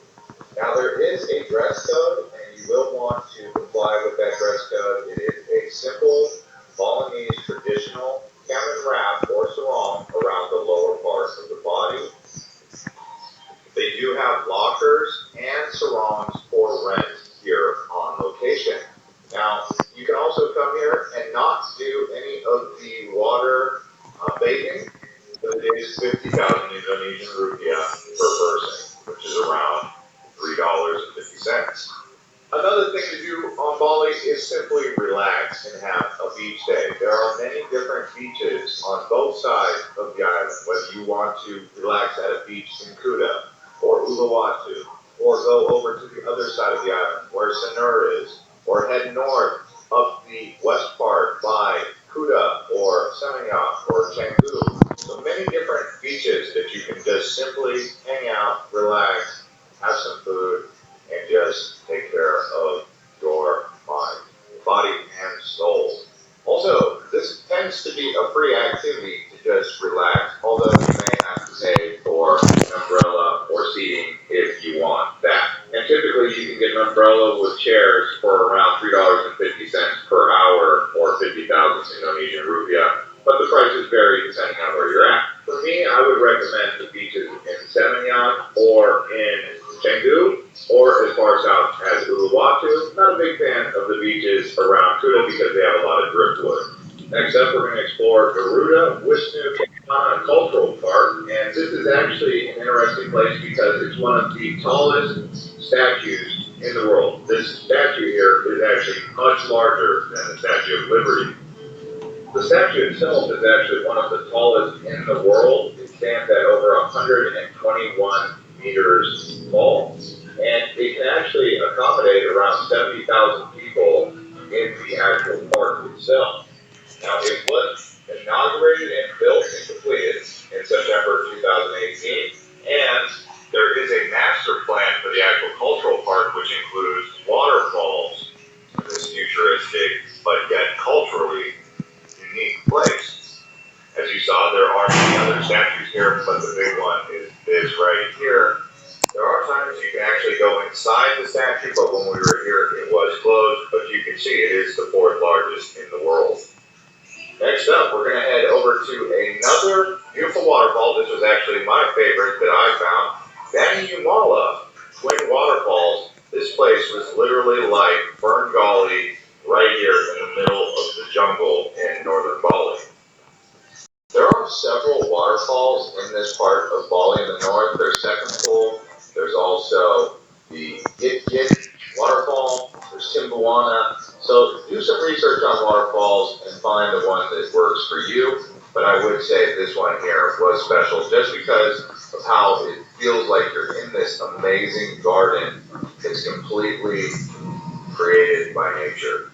Now, there is a dress code, and you will want to comply with that dress code. It is a simple Balinese traditional camel wrap or sarong around the lower parts of the body. They do have lockers and sarongs for rent here on location. Now, you can also come here and not do any of the water bathing, but it is 50,000 Indonesian rupiah per person, which is around $3.50. Another thing to do on Bali is simply relax and have a beach day. There are a are many different beaches on both sides of the island, whether you want to relax at a beach in Kuta or Uluwatu, or go over to the other side of the island where Sanur is, or head north up the west part by Kuta or Semuanya or Canggu. So many different beaches that you can just simply hang out, relax, have some food, and just take care of your mind, body, and soul. Also, this tends to be a free activity to just relax, although you may have to pay for an umbrella or seating if you want that. And typically you can get an umbrella with chairs for around $3.50 per hour or 50,000 Indonesian rupiah, but the prices vary depending on where you're at. For me, I would recommend the beaches in Semuanya or in Canggu, or as far south as Uluwatu. Not a big fan of the beaches around Kuta because they have a lot of driftwood. Next up, we're going to explore Garuda Wisnu Kencana Cultural Park, and this is actually an interesting place because it's one of the tallest statues in the world. This statue here is actually much larger than the Statue of Liberty. The statue itself is actually one of the tallest in the world. It stands at over 121 meters tall, and it can actually accommodate around 70,000 people in the actual park itself. Now, it was inaugurated and built and completed in September 2018, and there is a master plan for the actual cultural park, which includes waterfalls in this futuristic but yet culturally unique place. As you saw, there are many other statues here, but the big one is this right here. There are times you can actually go inside the statue, but when we were here, it was closed. But you can see it is the fourth largest in the world. Next up, we're going to head over to another beautiful waterfall. This was actually my favorite that I found. Banyumala Twin Waterfalls. This place was literally like Fern Gully right here in the middle of the jungle in northern Bali. There are several waterfalls in this part of Bali in the north. There's Second Pool. There's also the Git Git waterfall. There's Timbuwana. So do some research on waterfalls and find the one that works for you. But I would say this one here was special just because of how it feels like you're in this amazing garden that's completely created by nature.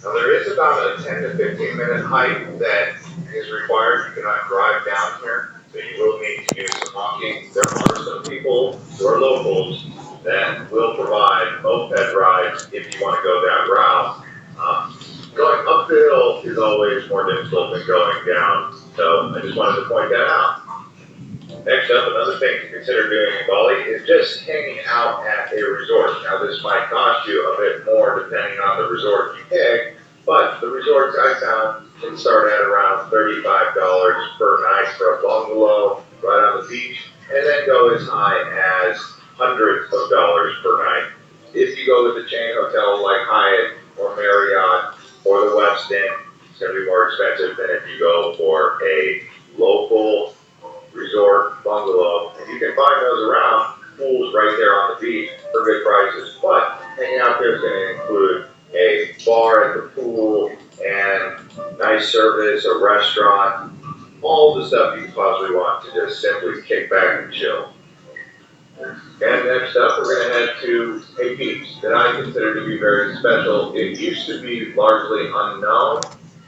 Now there is about a 10 to 15 minute hike that is required. You cannot drive down here, so you will need to do some walking. There are some people who are locals that will provide moped rides if you want to go that route. Going up the hill is always more difficult than going down, so I just wanted to point that out. Next up, another thing to consider doing in Bali is just hanging out at a resort. Now this might cost you a bit more depending on the resort you pick, but the resorts I found can start at around $35 per night for a bungalow right on the beach, and then go as high as hundreds of dollars per night. If you go with a chain hotel like Hyatt or Marriott or the Westin, it's going to be more expensive than if you go for a local resort bungalow. And you can find those around pools right there on the beach for good prices. But hanging out there is going to include a bar at the pool and nice service, a restaurant, all the stuff you possibly want to just simply kick back and chill. And next up, we're going to head to a beach that I consider to be very special. It used to be largely unknown,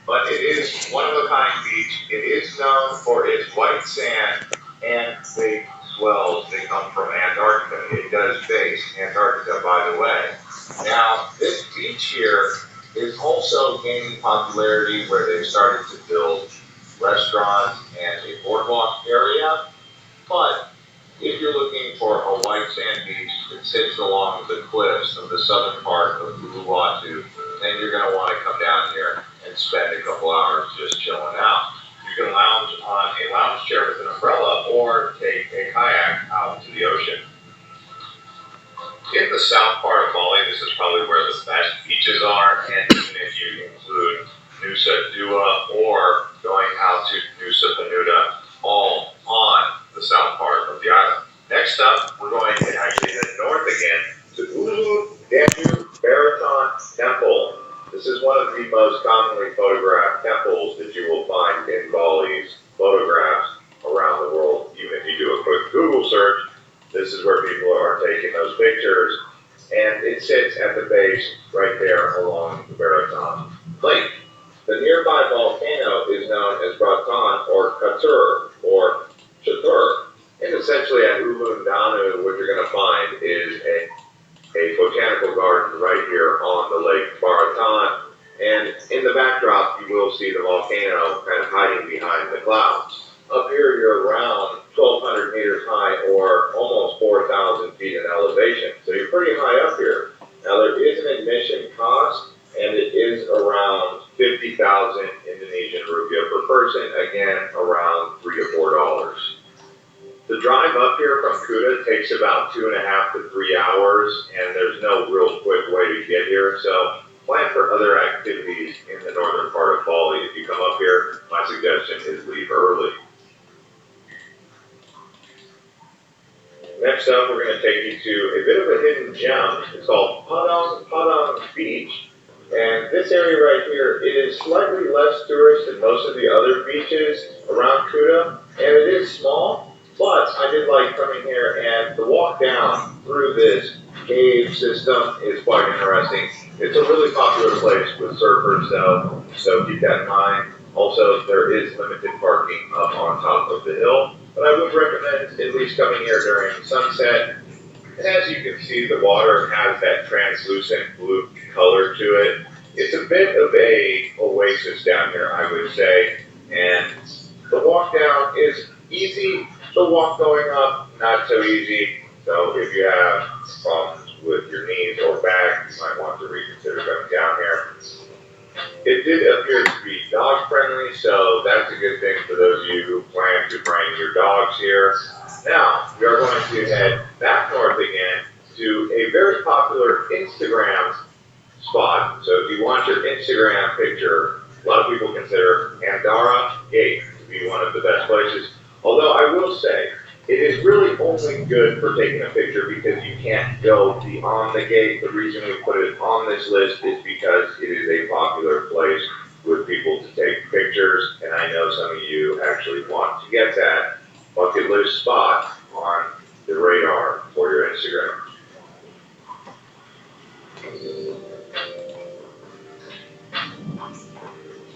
but it is one-of-a-kind beach. It is known for its white sand and big swells that come from Antarctica. It does face Antarctica, by the way. Now, this beach here is also gaining popularity where they've started to build restaurants and a boardwalk area, but if you're looking for a white sand beach that sits along the cliffs of the southern part of Uluwatu, then you're going to want to come down here and spend a couple hours just chilling out. You can lounge on a lounge chair with an umbrella or take a kayak out to the ocean. In the south part of Bali, this is probably where the best beaches are, and even if you include Nusa Dua or going out to Nusa Penida, all on the south part of the island. Next up, we're going to actually head north again to Ulu Dandu hiding behind the clouds. Up here, you're around 1,200 meters high, or almost 4,000 feet in elevation. So you're pretty high up here. Now, there is an admission cost, and it is around 50,000 Indonesian rupiah per person. Again, around $3 or $4. The drive up here from Kuta takes about 2.5 to 3 hours, and there's no real quick way to get here. So plan for other activities in the northern part of Bali. If you come up here, my suggestion is leave early. Next up, we're going to take you to a bit of a hidden gem. It's called Padang Beach. And this area right here is slightly less tourist than most of the other beaches around Kuta. And it is small, but I did like coming here, and the walk down through this cave system is quite interesting. It's a really popular place with surfers though, so keep that in mind. Also, there is limited parking up on top of the hill, but I would recommend at least coming here during sunset. And as you can see, the water has that translucent blue color to it. It's a bit of a oasis down here, I would say, and the walk down is easy. The walk going up, not so easy. So if you have problems with your knees or back, you might want to reconsider coming down here. It did appear to be dog friendly, so that's a good thing for those of you who plan to bring your dogs here. Now, we are going to head back north again to a very popular Instagram spot. So if you want your Instagram picture, a lot of people consider Andara Gate to be one of the best places. Although I will say, it is really only good for taking a picture because you can't go beyond the gate. The reason we put it on this list is because it is a popular place with people to take pictures, and I know some of you actually want to get that bucket list spot on the radar for your Instagram.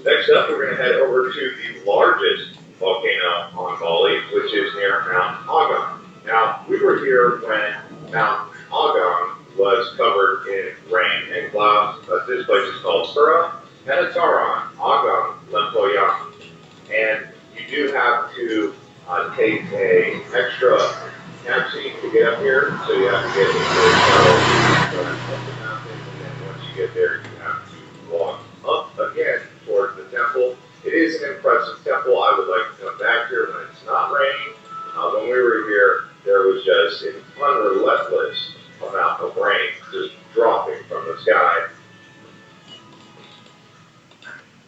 Next up, we're going to head over to the largest volcano on Bali, which is near Mount Agung. Now, we were here when Mount Agung was covered in rain and clouds, but this place is called Sura Penataran Agung Lempoyang. And you do have to take a extra taxi to get up here, so you have to get into the shuttle up the mountain, and then once you get there, you have to walk up again towards the temple. It is an impressive temple. I would like to come back here when it's not raining. When we were here, there was just an unrelentless amount of rain just dropping from the sky.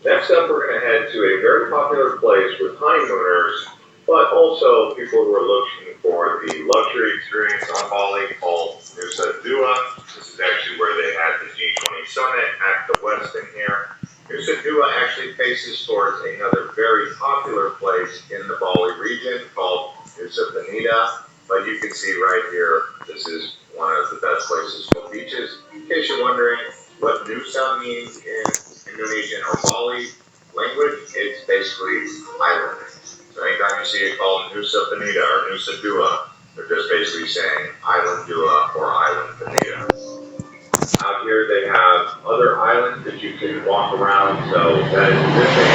Next up, we're going to head to a very popular place with honeymooners, but also people who are looking for the luxury experience on Bali called Nusa Dua. This is actually where they had the G20 summit at the Westin here. Nusa Dua actually faces towards another very popular place in the Bali region called Nusa Penida. But you can see right here, this is one of the best places for beaches. In case you're wondering what Nusa means in Indonesian or Bali language, it's basically island. So anytime you see it called Nusa Penida or Nusa Dua, they're just basically saying Island Dua or Island Penida. Out here they have other islands that you can walk around, so that is a good thing.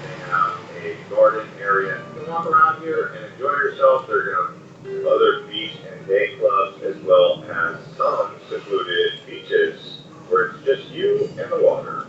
They have a garden area. You can walk around here and enjoy yourself. There are going to be other beach and day clubs as well as some secluded beaches where it's just you and the water.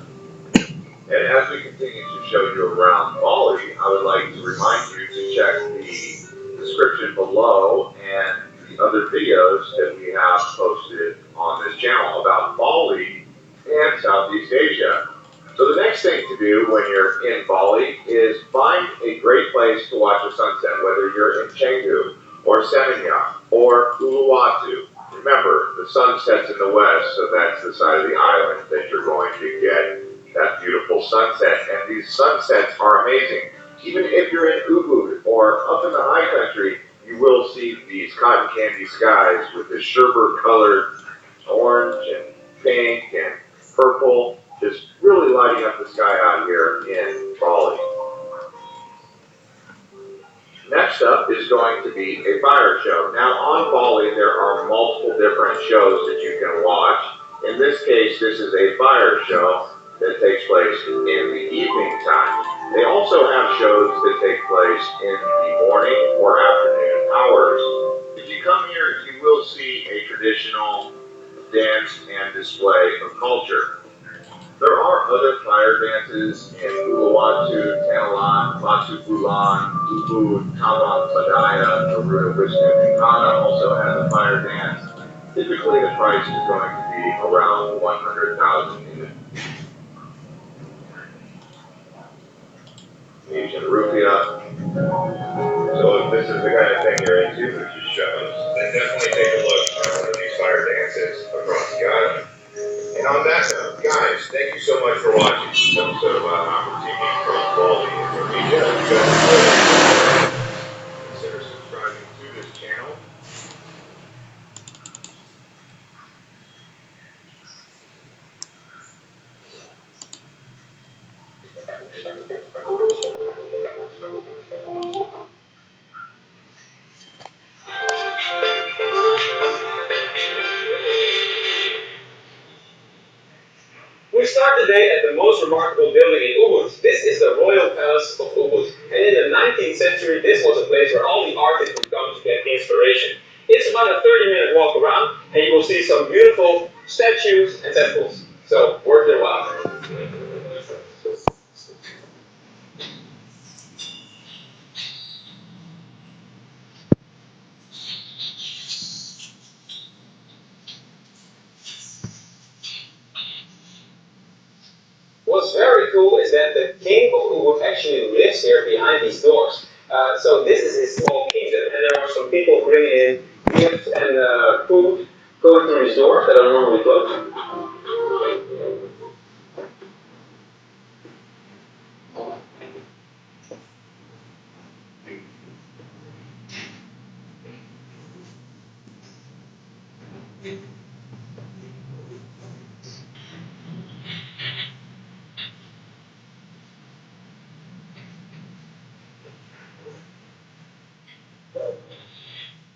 And as we continue to show you around Bali, I would like to remind you to check the description below and the other videos that we have posted on this channel about Bali and Southeast Asia. So the next thing to do when you're in Bali is find a great place to watch a sunset, whether you're in Canggu or Semuanya or Uluwatu. Remember, the sun sets in the west, so that's the side of the island that you're going to get that beautiful sunset. And these sunsets are amazing. Even if you're in Ubud or up in the high country, you will see these cotton candy skies with the sherbet colored orange and pink and purple, just really lighting up the sky out here in Bali. Next up is going to be a fire show. Now on Bali, there are multiple different shows that you can watch. In this case, this is a fire show that takes place in the evening time. also have shows that take place in the morning or afternoon hours. If you come here, you will see a traditional dance and display of culture. There are other fire dances in Uluwatu, Tanelan, Batu Bulan, Ubud, Kawan, Badaya, Garuda, Wisnu, and Kana also has a fire dance. Typically, the price is going to be around 100,000 Indonesian rupiah. So if this is the kind of thing you're into, which is shows, then definitely take a look at one of these fire dances across the island. And on that note, guys, thank you so much for watching this episode of Opera TV from Bali, Indonesia. If you guys enjoyed it, consider subscribing to this channel. We start today at the most remarkable building in Ubud. This is the Royal Palace of Ubud. And in the 19th century, this was a place where all the artists would come to get inspiration. It's about a 30-minute walk around, and you will see some beautiful statues and temples. So, worth your while. What's very cool is that the king of Ubud actually lives here behind these doors. So this is his small kingdom, and there are some people bringing in gifts and food going through his doors that are normally closed.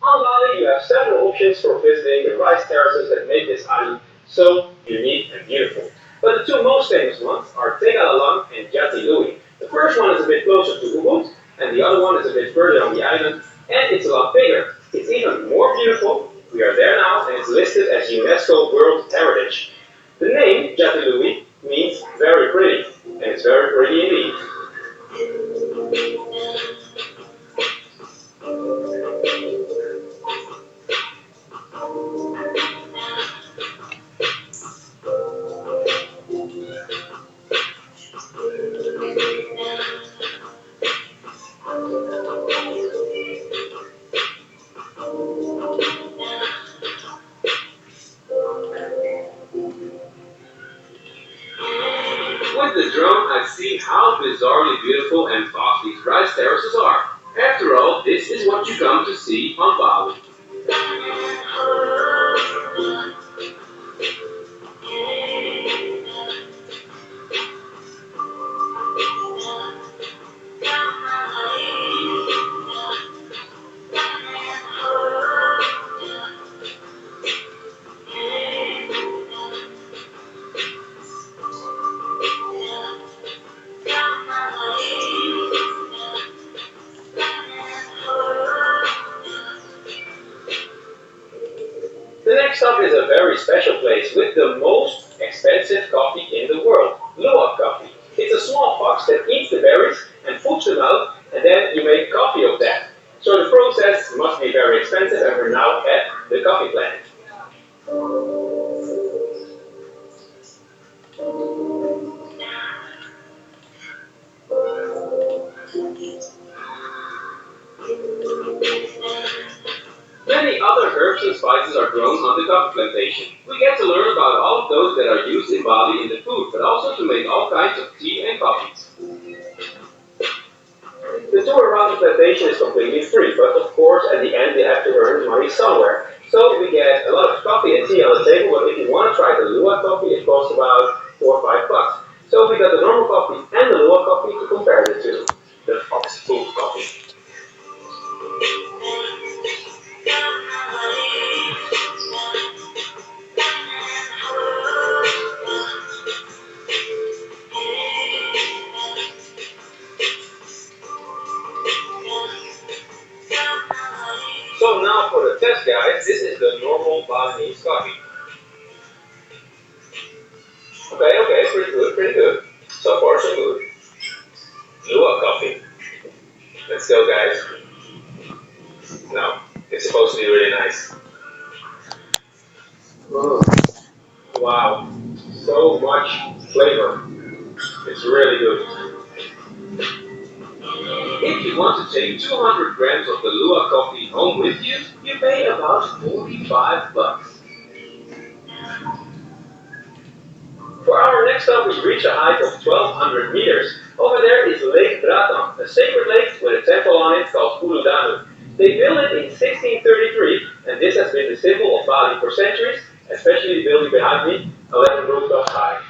On Bali, you have several options for visiting the rice terraces that make this island so unique and beautiful. But the two most famous ones are Tegalalang and Jatiluwih. The first one is a bit closer to Ubud, and the other one is a bit further on the island, and it's a lot bigger. It's even more beautiful. We are there now, and it's listed as UNESCO World Heritage. The name Jatiluwih means very pretty, and it's very pretty indeed. With the drone, I see how bizarrely beautiful and vast these rice terraces are. After all, this is what you come to see on Bali. The next stop is a very special place with the most expensive coffee in the world, luwak coffee. It's a small fox that eats the berries and poops them out, and then you make coffee of that. So the process must be very expensive, and we're now at the coffee plant. Many other herbs and spices are grown on the coffee plantation. We get to learn about all of those that are used in Bali in the food, but also to make all kinds of tea and coffees. The tour around the plantation is completely free, but of course at the end you have to earn money somewhere. So we get a lot of coffee and tea on the table, but if you want to try the luwak coffee, it costs about $4 or $5. So we got the normal coffee and the luwak coffee to compare the two. The fox food coffee. says, guys, this is the normal Balinese coffee. Okay, pretty good. So far, so good. Luwak coffee. Let's go, guys. No, it's supposed to be really nice. Wow, so much flavor. It's really good. If you want to take 200 grams of the Luwak coffee home with you, you pay about 45 bucks. For our next stop, we reach a height of 1,200 meters. Over there is Lake Bratan, a sacred lake with a temple on it called Danu. They built it in 1633, and this has been the symbol of Bali for centuries, especially the building behind me, 11 rooftops high.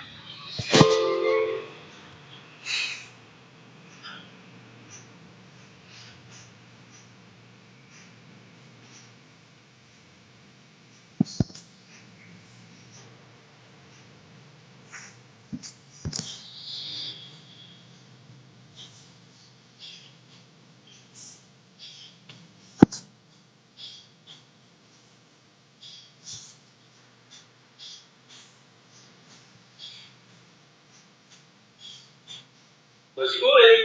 Let's go in.